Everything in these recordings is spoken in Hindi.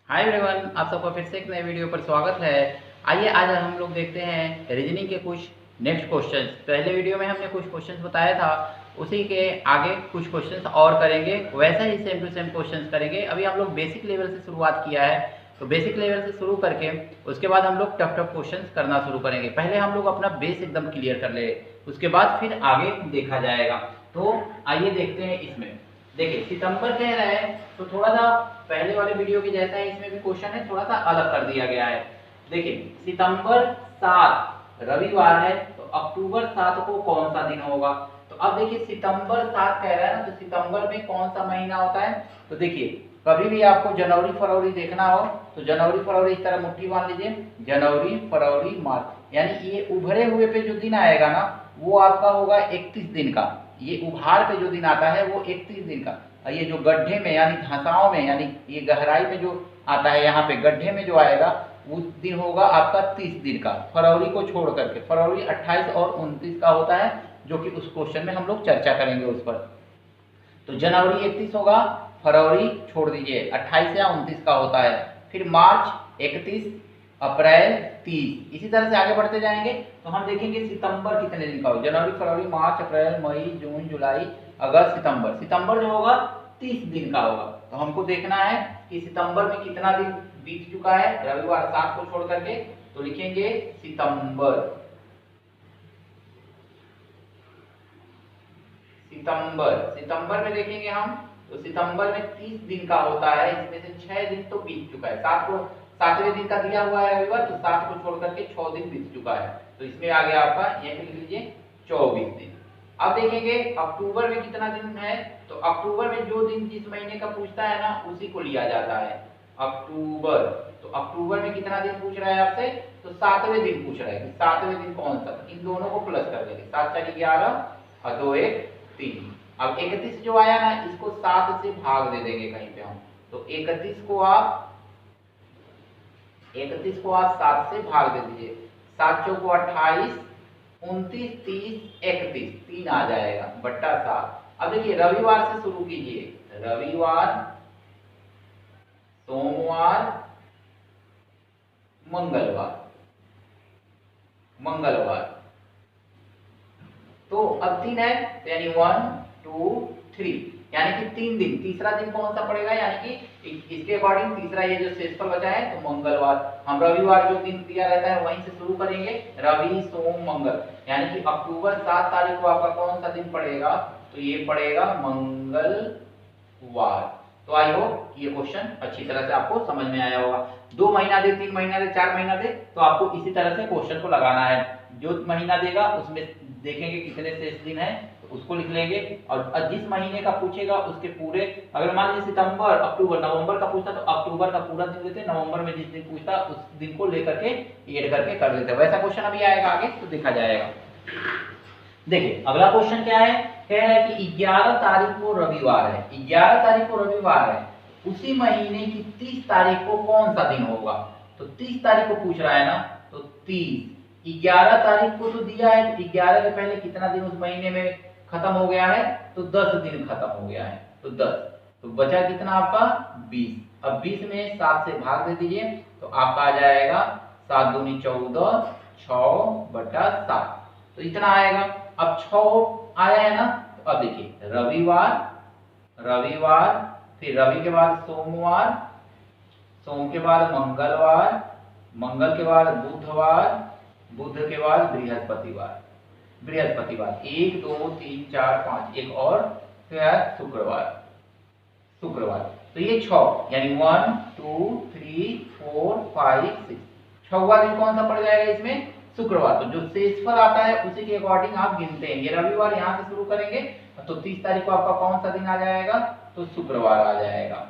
हाय एवरीवन, आप सबका फिर से एक नए वीडियो पर स्वागत है। आइए आज हम लोग देखते हैं रीजनिंग के कुछ नेक्स्ट क्वेश्चंस। पहले वीडियो में हमने कुछ क्वेश्चंस बताया था, उसी के आगे कुछ क्वेश्चंस और करेंगे, वैसा ही सेम टू सेम क्वेश्चंस करेंगे। अभी हम लोग बेसिक लेवल से शुरुआत किया है, तो बेसिक लेवल से शुरू करके उसके बाद हम लोग टफ टफ क्वेश्चंस करना शुरू करेंगे। पहले हम लोग अपना बेस एकदम क्लियर कर ले, उसके बाद फिर आगे देखा जाएगा। तो आइए देखते हैं। इसमें देखिए सितंबर कह रहा है, तो थोड़ा सा पहले वाले वीडियो के जैसा है, इसमें भी क्वेश्चन है थोड़ा सा अलग कर दिया गया है। देखिए सितंबर 7 रविवार है, तो अक्टूबर 7 को कौन सा दिन होगा। तो अब देखिए सितंबर 7 कह रहा है ना, तो सितंबर में कौन सा महीना होता है। तो देखिए कभी भी आपको जनवरी फरवरी देखना हो तो जनवरी फरवरी इस तरह मुट्ठी बांध लीजिए, जनवरी फरवरी मार्च, यानी ये उभरे हुए पे जो दिन आएगा ना वो आपका होगा 31 दिन का। ये उभार पे जो दिन आता है वो 31 दिन का। और ये जो गड्ढे में यानी धसाव में यानी ये गहराई में जो आता है, यहाँ पे गड्ढे में जो आएगा उस दिन होगा आपका 30 दिन का, फरवरी को छोड़ करके। फरवरी 28 और 29 का होता है, जो कि उस क्वेश्चन में हम लोग चर्चा करेंगे उस पर। तो जनवरी 31 होगा, फरवरी छोड़ दीजिए 28 या 29 का होता है, फिर मार्च 31, अप्रैल 30। इसी तरह से आगे बढ़ते जाएंगे तो हम देखेंगे सितंबर कितने दिन का हो। जनवरी फरवरी मार्च अप्रैल मई जून जुलाई अगस्त सितंबर। सितंबर जो होगा 30 दिन का होगा। तो हमको देखना है कि सितंबर में कितना दिन बीत चुका है रविवार 7 को छोड़ करके। तो लिखेंगे सितंबर। सितंबर में देखेंगे हम, तो सितंबर में 30 दिन का होता है, इसमें से 6 दिन तो बीत चुका है। 7वें दिन का दिया हुआ है रविवार, तो 7 को छोड़ करके 6 दिन बीत चुका है। तो इसमें आ गया आपका, ये लिख लीजिए 24 दिन। अब देखेंगे अक्टूबर में कितना दिन है। तो अक्टूबर में जो दिन जिस महीने का पूछता है ना उसी को लिया जाता है, अक्टूबर। तो अक्टूबर में कितना दिन पूछ रहा है आपसे, तो 7वें दिन पूछ रहा है कि 7वें दिन कौन सा। इन दोनों को प्लस कर देंगे, 7 4 11 और 2 1 3। अब 31 जो आया ना इसको 7 से भाग दे देंगे कहीं पे हम। तो 31 को आप 7 से भाग दे दीजिए। 7 चौको 28, 29 30 31, 3 आ जाएगा बट्टा 7। अब देखिए रविवार से शुरू कीजिए, रविवार सोमवार मंगलवार। तो अब 3 है, तो यानी 1 2 3, यानी कि 3 दिन। तीसरा दिन कौन सा पड़ेगा, यानी कि इसके अकॉर्डिंग तीसरा ये जो शेषफल बचा है तो मंगलवार। हम रविवार जो दिन दिया रहता है वहीं से शुरू करेंगे, रवि सोम मंगल, यानी कि अक्टूबर 7 तारीख को आपका कौन सा दिन पड़ेगा, तो ये पड़ेगा मंगलवार। तो आई होप ये क्वेश्चन अच्छी तरह से आपको समझ में आया होगा। 2 महीना दे, 3 महीना दे, 4 महीना दे, तो आपको इसी तरह से क्वेश्चन को लगाना है। जो महीना देगा उसमें देखेंगे कितने शेष दिन है, तो उसको लिख लेंगे। और जिस महीने का पूछेगा उसके पूरे, अगर मान लीजिए सितंबर अक्टूबर नवंबर का पूछता तो अक्टूबर का पूरा दिन देते, नवंबर में जिस दिन पूछता उस दिन को लेकर के ऐड करके कर देते। वैसा क्वेश्चन अभी आएगा आगे तो देखा जाएगा। देखिए अगला क्वेश्चन क्या है, कह रहा है कि 11 तारीख को रविवार है, 11 तारीख को रविवार है, उसी महीने की 30 तारीख को कौन सा दिन होगा। तो 30 तारीख को पूछ रहा है ना, तो 30 11 तारीख को तो दिया है, तो 11 के पहले कितना दिन उस महीने में खत्म हो गया है, तो 10 दिन खत्म हो गया है, तो 10। तो बचा कितना आपका 20। अब 20 में 7 से भाग दे दीजिए, तो आपका आ जाएगा 7 दूनी 14, 6 बटा 7, तो इतना आएगा। अब 6 आया है ना, तो अब देखिए रविवार, फिर रवि के बाद सोमवार, सोम के बाद मंगलवार, मंगल के बाद बुधवार, बुध के बाद बृहस्पतिवार, 1 2 3 4 5, एक और फिर शुक्रवार। तो ये 6, यानी 1 2 3 4 5 6, 6वां दिन कौन सा पड़ जाएगा इसमें, शुक्रवार। तो जो शेषफल आता है उसी के अकॉर्डिंग आप गिनते हैं। ये रविवार यहाँ से शुरू करेंगे, तो 30 तारीख को आपका कौन सा दिन आ जाएगा, तो शुक्रवार आ जाएगा।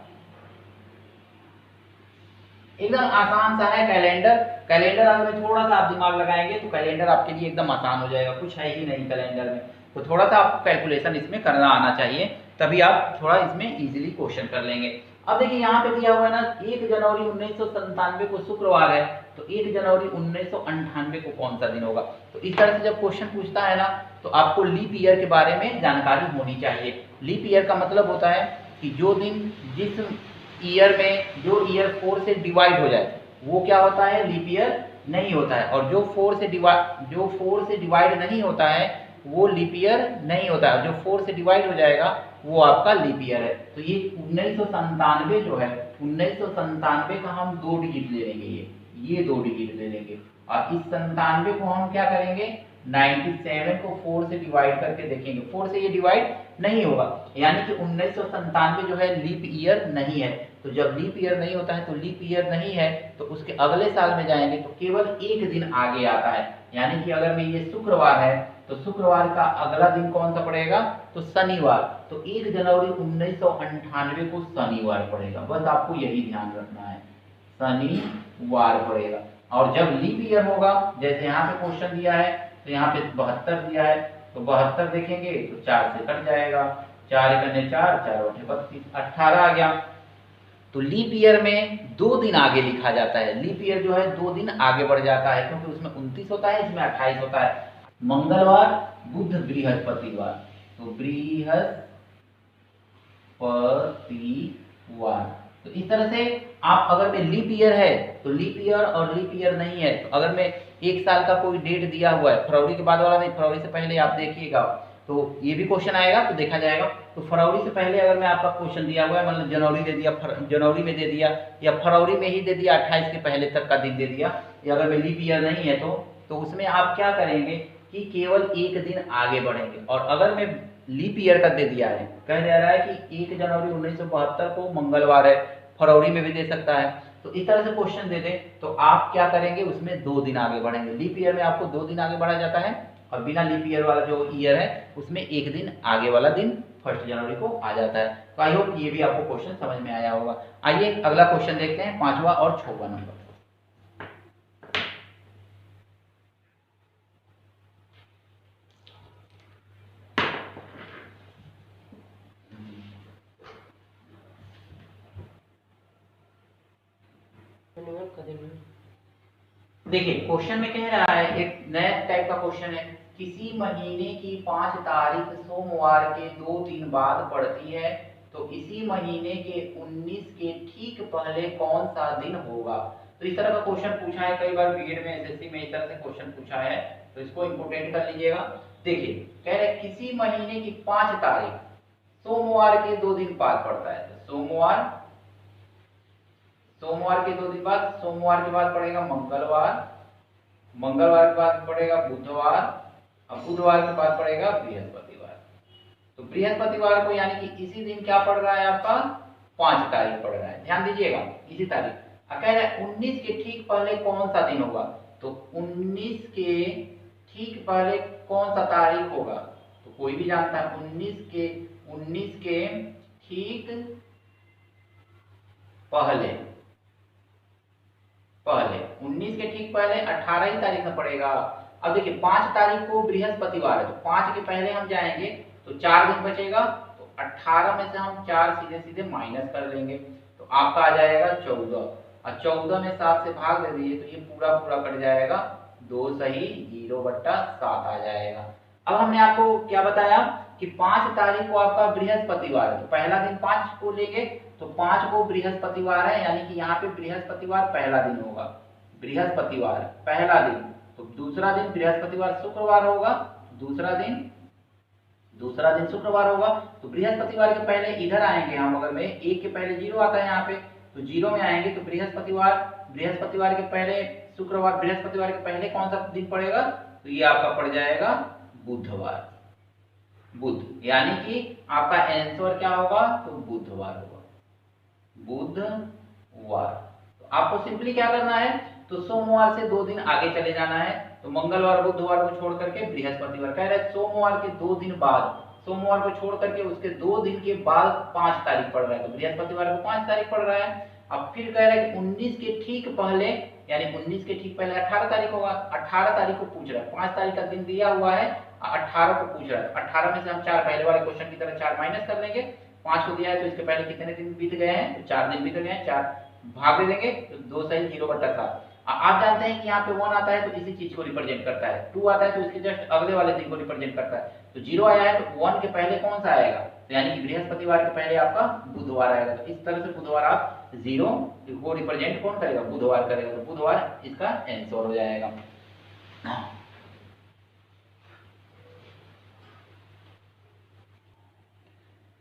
एकदम आसान सा है कैलेंडर अगर थोड़ा सा आप दिमाग लगाएंगे तो कैलेंडर आपके लिए एकदम आसान हो जाएगा। कुछ है ही नहीं कैलेंडर में, तो थोड़ा सा आपको कैलकुलेशन इसमें करना आना चाहिए, तभी आप थोड़ा इसमें इजीली क्वेश्चन कर लेंगे। अब देखिए यहाँ पे दिया हुआ है ना, 1 जनवरी 1997 को शुक्रवार है, तो 1 जनवरी 1998 को कौन सा दिन होगा। तो इस तरह से जब क्वेश्चन पूछता है ना, तो आपको लीप ईयर के बारे में जानकारी होनी चाहिए। लीप ईयर का मतलब होता है कि जो दिन जिस ईयर में जो ईयर 4 से डिवाइड हो जाए वो क्या होता है, लीप ईयर नहीं होता है। और जो 4 से डिवाइड नहीं होता है वो लीप ईयर नहीं होता है। जो 4 से डिवाइड हो जाएगा वो आपका लीप ईयर है। तो ये 1997 जो है, 1997 का हम 2 डिजिट ले लेंगे, ये 2 डिजिट ले लेंगे। और इस 97 को हम क्या करेंगे, 97 को 4 से डिवाइड करके देखेंगे, 4 से ये डिवाइड नहीं होगा, यानी कि 1997 जो है लीप ईयर नहीं है। तो जब लीप ईयर नहीं होता है तो लीप ईयर नहीं है तो उसके अगले साल में जाएंगे तो केवल एक दिन आगे आता है। यानी कि अगर मैं ये शुक्रवार है तो शुक्रवार का अगला दिन कौन सा पड़ेगा, तो शनिवार। तो 1 जनवरी 1998 को शनिवार पड़ेगा। बस आपको यही ध्यान रखना है, शनिवार पड़ेगा। और जब लीप ईयर होगा, जैसे यहाँ पे क्वेश्चन दिया है तो यहाँ पे 72 दिया है, तो 72 देखेंगे तो 4 से कट जाएगा, 4 × 4 4 × 32 18 आ गया। तो लीप ईयर में 2 दिन आगे लिखा जाता है। लीप ईयर जो है 2 दिन आगे बढ़ जाता है, क्योंकि उसमें 29 होता है, इसमें 28 होता है। मंगलवार, बुध, बृहस्पतिवार। तो बृहस्पतिवार। तो इस तरह से आप, अगर में लीप ईयर है तो लीप ईयर और लीप ईयर नहीं है, तो अगर मैं एक साल का कोई डेट दिया हुआ है, फरवरी के बाद वाला नहीं, फरवरी से पहले आप देखिएगा तो ये भी क्वेश्चन आएगा तो देखा जाएगा। तो फरवरी से पहले अगर मैं आपका क्वेश्चन दिया हुआ है, मतलब जनवरी दे दिया, जनवरी में दे दिया, या फरवरी में ही दे दिया, 28 के पहले तक का दिन दे दिया, या अगर मैं लीप ईयर नहीं है तो उसमें आप क्या करेंगे कि केवल एक दिन आगे बढ़ेंगे। और अगर मैं लीप ईयर का दे दिया है, कह दे रहा है कि 1 जनवरी 1972 को मंगलवार है, फरवरी में भी दे सकता है, तो इस तरह से क्वेश्चन दे दे तो आप क्या करेंगे, उसमें 2 दिन आगे बढ़ेंगे। लीप ईयर में आपको 2 दिन आगे बढ़ा जाता है, और बिना लीप ईयर वाला जो ईयर है उसमें एक दिन आगे वाला दिन 1 जनवरी को आ जाता है। तो आई होप ये भी आपको क्वेश्चन समझ में आया होगा। आइए अगला क्वेश्चन देखते हैं, 5वां और 6वां नंबर। देखिए क्वेश्चन में कह रहा है, एक नया टाइप का क्वेश्चन है, किसी महीने की 5 तारीख सोमवार के 2 दिन बाद पड़ती है, तो इसी महीने के 19 के ठीक पहले कौन सा दिन होगा। तो इस तरह का क्वेश्चन पूछा है कई बार बीएड में, एसएससी में इस तरह से क्वेश्चन पूछा है, तो इसको इंपोर्टेंट कर लीजिएगा। देखिए कह रहे किसी महीने की 5 तारीख सोमवार के 2 दिन बाद पड़ता है, तो सोमवार के 2 दिन बाद, सोमवार के बाद पड़ेगा मंगलवार, मंगलवार के बाद पड़ेगा बुधवार, और बुधवार के बाद पड़ेगा बृहस्पतिवार। तो बृहस्पतिवार को यानी कि इसी दिन क्या पड़ रहा है आपका, 5 तारीख पड़ रहा है, ध्यान दीजिएगा इसी तारीख। कह रहा है 19 के ठीक पहले कौन सा दिन होगा, तो 19 के ठीक पहले कौन सा तारीख होगा, तो कोई भी जानता है 19 के ठीक पहले 19 के ठीक पहले 18 ही तारीख में पड़ेगा। अब देखिए 5 तारीख को बृहस्पतिवार है, तो 5 के पहले हम जाएंगे तो 4 दिन बचेगा, तो 18 में से हम 4 सीधे सीधे माइनस कर लेंगे, तो आपका आ जाएगा 14, और 14 में 7 से भाग दे दीजिए तो ये पूरा पूरा कट जाएगा, 2 सही 0/7 आ जाएगा। अब हमने आपको क्या बताया कि 5 तारीख को आपका बृहस्पतिवार है, तो पहला दिन 5 को लेंगे, तो 5 को बृहस्पतिवार है, यानी कि यहाँ पे बृहस्पतिवार पहला दिन होगा, बृहस्पतिवार पहला दिन। तो दूसरा दिन बृहस्पतिवार शुक्रवार होगा, दूसरा दिन शुक्रवार होगा। तो बृहस्पतिवार के पहले इधर आएंगे हम, अगर मैं 1 के पहले 0 आता है यहाँ पे, तो 0 में आएंगे, तो बृहस्पतिवार के पहले शुक्रवार, बृहस्पतिवार के पहले कौन सा दिन पड़ेगा, तो ये आपका पड़ जाएगा बुधवार, बुध, यानी कि आपका आंसर क्या होगा, तो बुधवार होगा, बुधवार। तो आपको सिंपली क्या करना है, तो सोमवार से 2 दिन आगे चले जाना है, तो मंगलवार बुधवार को छोड़ करके बृहस्पतिवार, कह रहे हैं सोमवार के 2 दिन बाद, सोमवार को छोड़ करके उसके 2 दिन के बाद 5 तारीख पड़ रहा है, तो बृहस्पतिवार को 5 तारीख पड़ रहा है। अब फिर कह रहा है कि 19 के ठीक पहले, यानी 19 के ठीक पहले 18 तारीख होगा, 18 तारीख को पूछ रहा है, 5 तारीख का दिन दिया हुआ है, 18 को पूछ रहा है, 18 में से हम 4 पहले वाले क्वेश्चन की तरह 4 माइनस कर लेंगे, 5 को दिया है तो इसके पहले कितने दिन बीत गए हैं, तो 4 दिन बीत गए हैं, 4 भाग दे देंगे तो 2 सही 0/7। आप जानते हैं कि यहाँ पे 1 आता है तो इसी चीज को रिप्रेजेंट करता है, 2 आता है तो इसके जस्ट अगले वाले दिन को रिप्रेजेंट करता है, तो 0 आया है तो 1 के पहले कौन सा आएगा, तो यानी कि बृहस्पतिवार के पहले आपका बुधवार आएगा। तो इस तरह से बुधवार आप 0 को रिप्रेजेंट कौन करेगा, बुधवार करेगा, तो बुधवार इसका आंसर हो जाएगा।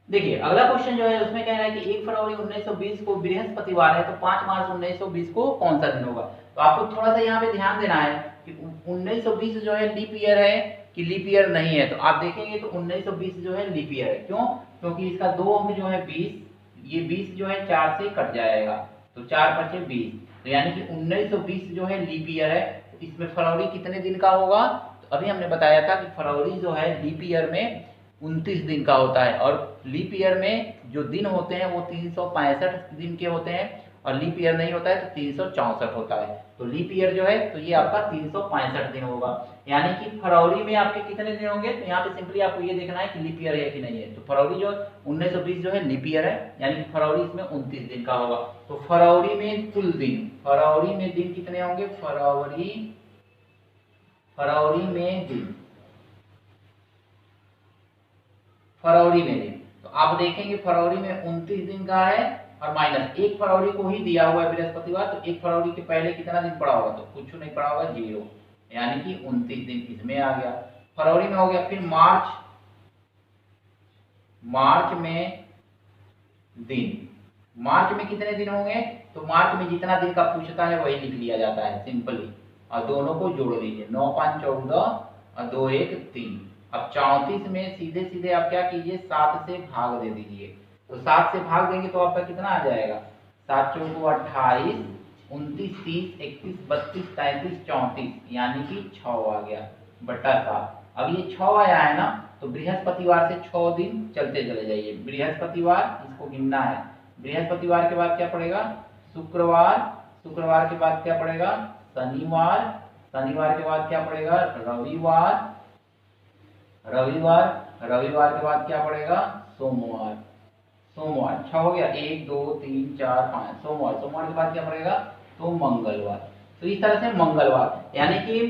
देखिए अगला क्वेश्चन जो है उसमें कह रहा है कि 1 फरवरी 1920 को बृहस्पतिवार है, तो 5 मार्च 1920 को कौन सा दिन होगा। तो आपको थोड़ा सा यहाँ पे ध्यान देना है कि 1920 जो है लीप ईयर है कि लीप ईयर नहीं है। तो आप देखेंगे तो 1920 जो है लीप ईयर है। क्यों? क्योंकि इसका 2 अंक जो है 20, ये 20 जो है 4 से कट जाएगा, तो 4 5 20, तो यानी कि 1920 जो है लीप ईयर है। तो इसमें फरवरी कितने दिन का होगा, तो अभी हमने बताया था कि फरवरी जो है लीप ईयर में 29 दिन का होता है, और लीप ईयर में जो दिन होते हैं वो 365 दिन के होते हैं, और लीप ईयर नहीं होता है तो 364 होता है। तो लीप ईयर जो है तो ये आपका 365 दिन होगा। यानी कि फरवरी में आपके कितने दिन होंगे, तो यहाँ पे सिंपली आपको ये देखना है कि लीप ईयर है कि नहीं है। तो फरवरी जो 1920 जो है लीप ईयर है, यानी कि फरवरी इसमें 29 दिन का होगा। तो फरवरी में कुल दिन, फरवरी में दिन कितने होंगे, फरवरी में दिन, फरवरी में दिन, तो आप देखेंगे फरवरी में 29 दिन का है, और माइनस 1 फरवरी को ही दिया हुआ है बृहस्पतिवार, तो 1 फरवरी के पहले कितना दिन पड़ा होगा, तो कुछ नहीं पड़ा होगा, 0, यानी कि 29 दिन इसमें आ गया। फरवरी में हो गया। फिर मार्च में दिन, मार्च में कितने दिन होंगे, तो मार्च में जितना दिन का पूछता है वही लिख लिया जाता है सिंपली, और दोनों को जोड़ दीजिए, 9 5 14 और 2 1 3। अब 34 में सीधे सीधे आप क्या कीजिए, 7 से भाग दे दीजिए, तो 7 से भाग देंगे तो आपका कितना आ जाएगा, 7 चौको 28, 29 30 31 32 33 34, यानी कि 6 आ गया बटा 7। अब ये 6 आया है ना, तो बृहस्पतिवार से 6 दिन चलते चले जाइए। बृहस्पतिवार इसको गिनना है, बृहस्पतिवार के बाद क्या पड़ेगा, शुक्रवार, शुक्रवार के बाद क्या पड़ेगा, शनिवार, शनिवार के बाद क्या पड़ेगा, रविवार, रविवार के बाद क्या पड़ेगा, सोमवार, सोमवार 6 हो गया, 1 2 3 4 5, सोमवार, सोमवार के बाद क्या पड़ेगा, तो मंगलवार। तो इस तरह से मंगलवार, यानी कि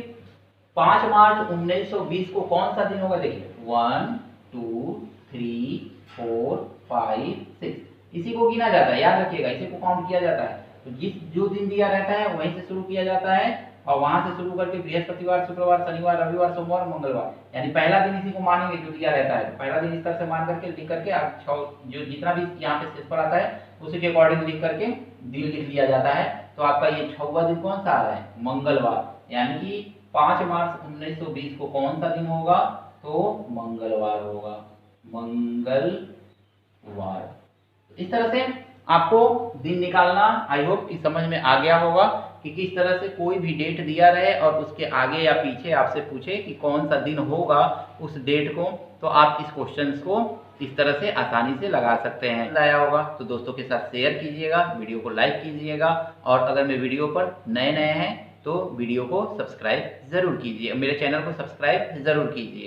5 मार्च 1920 को कौन सा दिन होगा, देखिए 1 2 3 4 5 6, इसी को गिना जाता है, याद रखिएगा, इसी को काउंट किया जाता है। तो जो दिन दिया रहता है वहीं से शुरू किया जाता है, और वहां से शुरू करके बृहस्पतिवार, शुक्रवार, शनिवार, रविवार, सोमवार, मंगलवार, यानी पहला दिन इसी को मानेंगे जो दिया रहता है। पहला दिन इस तरह से मान करके लिख करके जो जितना भी यहाँ पे शेष पर आता है उसी के अकॉर्डिंग लिख करके दिन लिख लिया जाता है। तो आपका ये 6वां दिन कौन सा आ रहा है, मंगलवार, यानी कि 5 मार्च 1920 को कौन सा दिन होगा, तो मंगलवार होगा, मंगलवार। इस तरह से आपको दिन निकालना आई होप कि समझ में आ गया होगा कि किस तरह से कोई भी डेट दिया रहे और उसके आगे या पीछे आपसे पूछे कि कौन सा दिन होगा उस डेट को, तो आप इस क्वेश्चन को इस तरह से आसानी से लगा सकते हैं। लाया होगा तो दोस्तों के साथ शेयर कीजिएगा, वीडियो को लाइक कीजिएगा, और अगर मेरे वीडियो पर नए हैं तो वीडियो को सब्सक्राइब जरूर कीजिए, मेरे चैनल को सब्सक्राइब जरूर कीजिए।